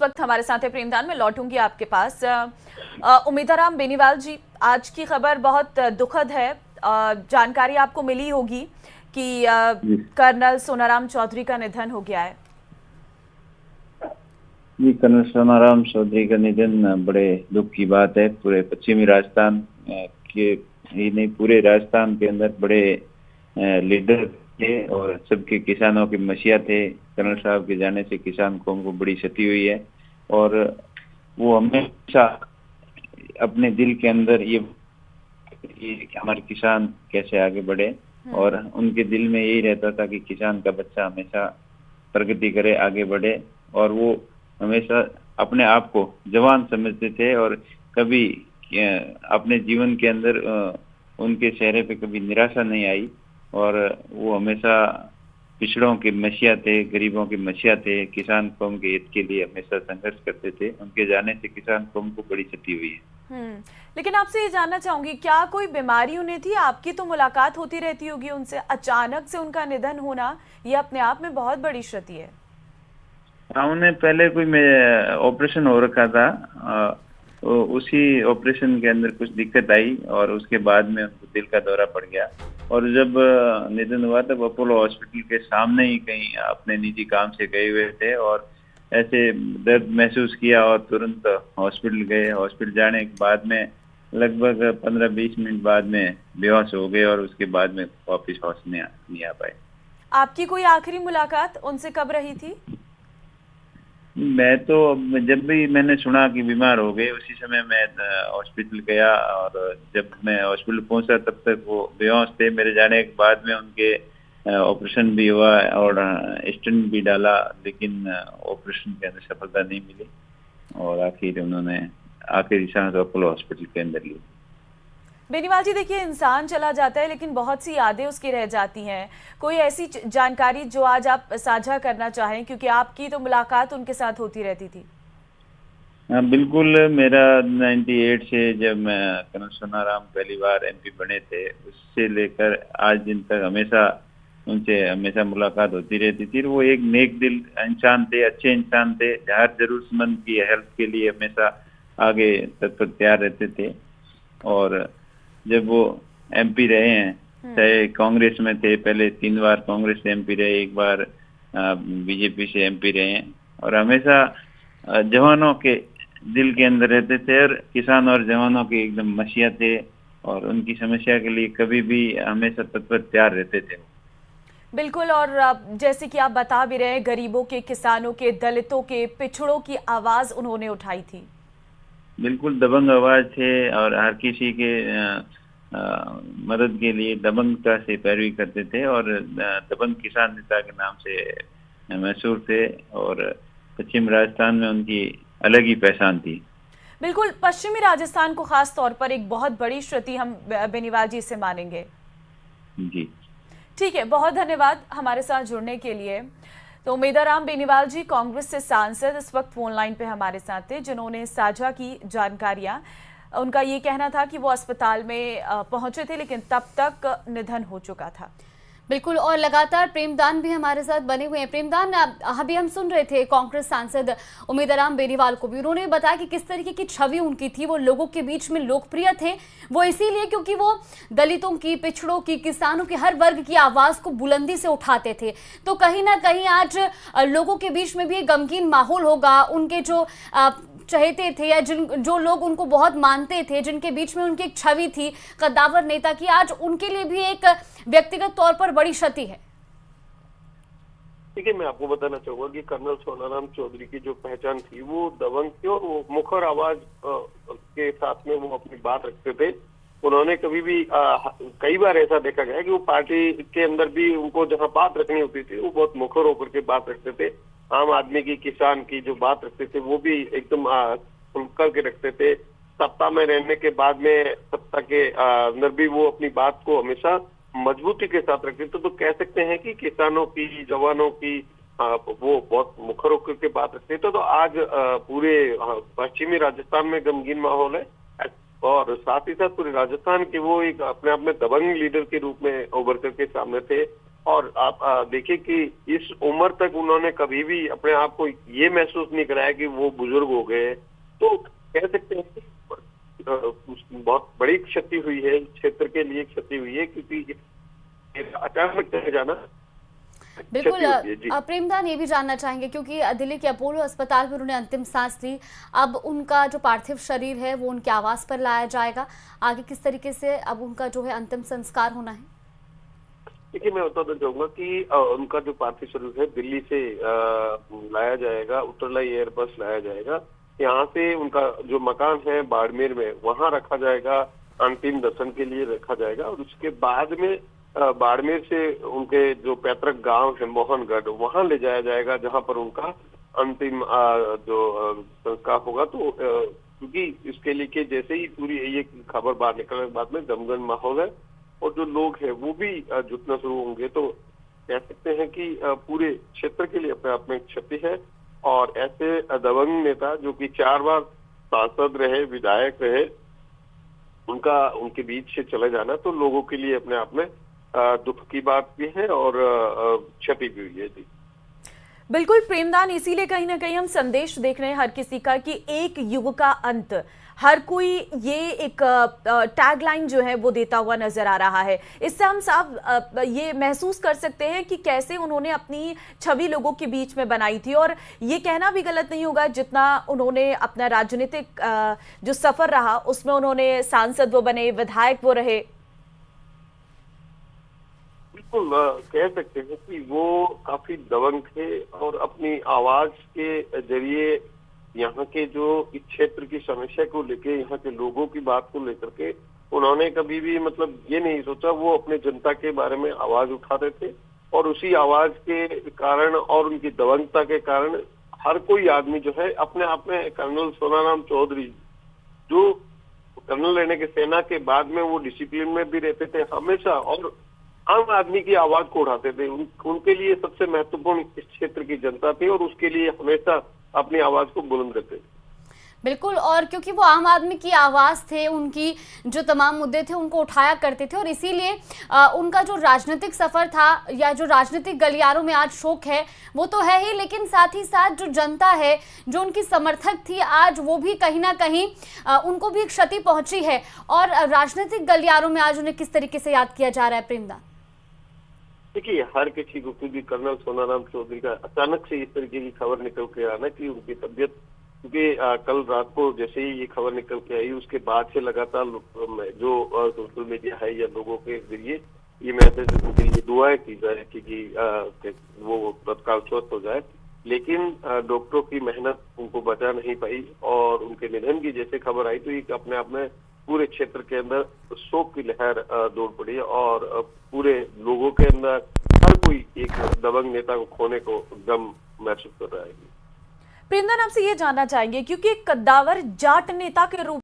वक्त हमारे साथ है प्रेमदान। में लौटूंगी आपके पास। उम्मीदाराम बेनीवाल जी, आज की खबर बहुत दुखद है। जानकारी आपको मिली होगी कि जी कर्नल सोनाराम चौधरी का निधन हो गया है। जी, कर्नल सोनाराम चौधरी का निधन बड़े दुख की बात है। पूरे पश्चिमी राजस्थान के ही नहीं, पूरे राजस्थान के अंदर बड़े लीडर थे और सबके किसानों की मसीहा थे। कर्नल साहब के जाने से किसान कौम को बड़ी क्षति हुई है और वो हमेशा अपने दिल के अंदर ये हमारे किसान कैसे आगे बढ़े, और उनके दिल में यही रहता था कि किसान का बच्चा हमेशा प्रगति करे, आगे बढ़े। और वो हमेशा अपने आप को जवान समझते थे और कभी अपने जीवन के अंदर उनके चेहरे पे कभी निराशा नहीं आई। और वो हमेशा पिछड़ों के मसीहा थे, गरीबों के मसीहा थे, किसान कौम के हित के लिए हमेशा संघर्ष करते थे। उनके जाने से किसान कौम को बड़ी क्षति हुई है। लेकिन आपसे ये जानना चाहूंगी, क्या कोई बीमारी उन्हें थी? आपकी तो मुलाकात होती रहती होगी उनसे, अचानक से उनका निधन होना ये अपने आप में बहुत बड़ी क्षति है। हाँ, उन्हें पहले कोई में ऑपरेशन हो रखा था। उसी ऑपरेशन के अंदर कुछ दिक्कत आई और उसके बाद में उनको दिल का दौरा पड़ गया। और जब निधन हुआ तब अपोलो हॉस्पिटल के सामने ही कहीं अपने निजी काम से गए हुए थे और ऐसे दर्द महसूस किया और तुरंत हॉस्पिटल गए। हॉस्पिटल जाने के बाद में लगभग 15-20 मिनट बाद में बेहोश हो गए और उसके बाद में वापिस होश नहीं आ पाए। आपकी कोई आखिरी मुलाकात उनसे कब रही थी? मैं तो जब भी मैंने सुना कि बीमार हो गए उसी समय मैं हॉस्पिटल गया, और जब मैं हॉस्पिटल पहुंचा तब तक वो बेहोश थे। मेरे जाने के बाद में उनके ऑपरेशन भी हुआ और स्टेंट भी डाला, लेकिन ऑपरेशन के अंदर सफलता नहीं मिली और आखिर उन्होंने आखिरी सांस अपोलो हॉस्पिटल के अंदर ली। बेनीवाल जी, देखिए, इंसान चला जाता है लेकिन बहुत सी यादें उसकी रह जाती हैं। कोई ऐसी जानकारी जो आज आप साझा करना चाहें, क्योंकि आपकी तो मुलाकात उनके साथ होती रहती थी। हाँ बिल्कुल, मेरा 98 से जब मैं कर्नल सोनाराम पहली बार एमपी बने थे उससे लेकर आज दिन तक हमेशा उनसे हमेशा मुलाकात होती रहती थी। वो एक नेक दिल इंसान थे, अच्छे इंसान थे, हर जरूरतमंद की हेल्प के लिए हमेशा आगे तत्पर तैयार रहते थे। और जब वो एमपी रहे हैं, चाहे कांग्रेस में थे, पहले 3 बार कांग्रेस से एमपी रहे, एक बार बीजेपी से एमपी रहे हैं, और हमेशा जवानों के दिल के अंदर रहते थे और किसान और जवानों के एकदम मसीहा थे और उनकी समस्या के लिए कभी भी हमेशा तत्पर तैयार रहते थे। बिल्कुल। और जैसे कि आप बता भी रहे हैं, गरीबों के, किसानों के, दलितों के, पिछड़ों की आवाज उन्होंने उठाई थी। बिल्कुल दबंग आवाज थे और हर किसी के मदद के लिए दबंगता से पैरवी करते थे और दबंग किसान नेता के नाम से मशहूर थे और पश्चिम राजस्थान में उनकी अलग ही पहचान थी। बिल्कुल, पश्चिमी राजस्थान को खास तौर पर एक बहुत बड़ी क्षति हम बेनीवाल जी से मानेंगे। जी ठीक है, बहुत धन्यवाद हमारे साथ जुड़ने के लिए। तो उम्मीदाराम बेनीवाल जी, कांग्रेस से सांसद, इस वक्त फोन लाइन पे हमारे साथ थे, जिन्होंने साझा की जानकारियां। उनका ये कहना था कि वो अस्पताल में पहुंचे थे लेकिन तब तक निधन हो चुका था। बिल्कुल, और लगातार प्रेमदान भी हमारे साथ बने हुए हैं। प्रेमदान, अभी हम सुन रहे थे कांग्रेस सांसद उम्मीदाराम बेनीवाल को भी, उन्होंने बताया कि किस तरीके की छवि उनकी थी। वो लोगों के बीच में लोकप्रिय थे, वो इसीलिए क्योंकि वो दलितों की, पिछड़ों की, किसानों की, हर वर्ग की आवाज को बुलंदी से उठाते थे। तो कहीं ना कहीं आज लोगों के बीच में भी एक गमगीन माहौल होगा। उनके जो चहेते थे या जो लोग उनको बहुत मानते थे, जिनके बीच में उनकी एक छवि थी कद्दावर नेता की, आज उनके लिए भी एक व्यक्तिगत तौर पर बड़ी क्षति है। देखिए, मैं आपको बताना चाहूंगा कि कर्नल सोनाराम चौधरी की जो पहचान थी वो दबंग थी और वो मुखर आवाज के साथ में वो अपनी बात रखते थे। उन्होंने कभी भी कई बार ऐसा देखा गया कि वो पार्टी के अंदर भी उनको जहां बात रखनी होती थी वो बहुत मुखर होकर के बात रखते थे। आम आदमी की, किसान की जो बात रखते थे वो भी एकदम खुल करके रखते थे। सत्ता में रहने के बाद में सत्ता के अंदर भी वो अपनी बात को हमेशा मजबूती के साथ रखते थे। तो कह सकते हैं कि किसानों की, जवानों की वो बहुत मुखर होकर के बात रखते थे। तो आज पूरे पश्चिमी राजस्थान में गमगीन माहौल है और साथ ही साथ पूरे राजस्थान के वो एक अपने आप में दबंग लीडर के रूप में उभर करके सामने थे। और आप देखिए कि इस उम्र तक उन्होंने कभी भी अपने आप को ये महसूस नहीं कराया कि वो बुजुर्ग हो गए हैं। तो कह सकते हैं कि बहुत बड़ी क्षति हुई है, क्षेत्र के लिए क्षति हुई है, क्योंकि अचानक चले जाना बिल्कुल। क्षति होती है। जी। प्रेमदान ये भी जानना चाहेंगे क्योंकि दिल्ली के अपोलो अस्पताल में उन्होंने अंतिम सांस ली, अब उनका जो पार्थिव शरीर है वो उनके आवास पर लाया जाएगा, आगे किस तरीके से अब उनका जो है अंतिम संस्कार होना है? देखिए, मैं बताना चाहूंगा कि उनका जो पार्थिव शरीर है दिल्ली से लाया जाएगा, उत्तरलाई एयरबस लाया जाएगा। यहाँ से उनका जो मकान है बाड़मेर में, वहाँ रखा जाएगा, अंतिम दर्शन के लिए रखा जाएगा। और उसके बाद में बाड़मेर से उनके जो पैतृक गांव है मोहनगढ़, वहाँ ले जाया जाएगा, जहाँ पर उनका अंतिम जो संस्कार होगा। तो क्योंकि इसके लिए कि जैसे ही पूरी ये खबर बाहर निकलने के बाद में दमदम माहौल है और जो लोग हैं वो भी जुटना शुरू होंगे, तो कह सकते हैं कि पूरे क्षेत्र के लिए अपने आप में क्षति है। और ऐसे दबंग नेता जो कि 4 बार सांसद रहे, विधायक रहे, उनके बीच से चले जाना तो लोगों के लिए अपने आप में दुख की बात भी है और क्षति भी हुई है। जी बिल्कुल प्रेमदान, इसीलिए कहीं ना कहीं हम संदेश देख रहे हैं हर किसी का कि एक युग का अंत, हर कोई ये एक टैगलाइन जो है वो देता हुआ नजर आ रहा है। इससे हम साफ ये महसूस कर सकते हैं कि कैसे उन्होंने अपनी छवि लोगों के बीच में बनाई थी। और ये कहना भी गलत नहीं होगा, जितना उन्होंने अपना राजनीतिक जो सफर रहा उसमें उन्होंने सांसद वो बने, विधायक वो रहे। बिल्कुल कह सकते हैं कि वो काफी दबंग थे और अपनी आवाज के जरिए यहाँ के जो इस क्षेत्र की समस्या को लेके, यहाँ के लोगों की बात को लेकर के उन्होंने कभी भी मतलब ये नहीं सोचा। वो अपने जनता के बारे में आवाज उठाते थे और उसी आवाज के कारण और उनकी दबंगता के कारण हर कोई आदमी जो है अपने आप में, कर्नल सोनाराम चौधरी जो कर्नल रहने के सेना के बाद में वो डिसिप्लिन में भी रहते थे हमेशा और आम आदमी की आवाज को उठाते थे। उनके लिए सबसे महत्वपूर्ण इस क्षेत्र की जनता थी और उसके लिए हमेशा अपनी आवाज को बुलंद रखते। बिल्कुल, और क्योंकि वो आम आदमी की आवाज थे, उनकी जो तमाम मुद्दे थे उनको उठाया करते थे और इसीलिए उनका जो राजनीतिक सफर था या जो राजनीतिक गलियारों में आज शोक है वो तो है ही, लेकिन साथ ही साथ जो जनता है, जो उनकी समर्थक थी, आज वो भी कहीं ना कहीं उनको भी क्षति पहुंची है। और राजनीतिक गलियारों में आज उन्हें किस तरीके से याद किया जा रहा है प्रेमदान? देखिए, हर किसी को, क्योंकि कर्नल सोनाराम चौधरी का अचानक से इस तरीके की खबर निकल के आना कि उनकी तबीयत, क्योंकि कल रात को जैसे ही ये खबर निकल के आई उसके बाद से लगातार जो सोशल मीडिया है या लोगों के जरिए ये मैसेज, उनके लिए दुआएं की जाए कि वो तत्काल स्वस्थ हो जाए। लेकिन डॉक्टरों की मेहनत उनको बचा नहीं पाई और उनके निधन की जैसे खबर आई तो ये अपने आप में पूरे क्षेत्र के अंदर शोक की लहर दौड़ पड़ी और पूरे लोगों के अंदर हर कोई एक दबंग नेता को खोने को गम महसूस कर रहा है। प्रेमदान, आपसे ये जानना चाहेंगे क्योंकि एक कद्दावर जाट नेता के रूप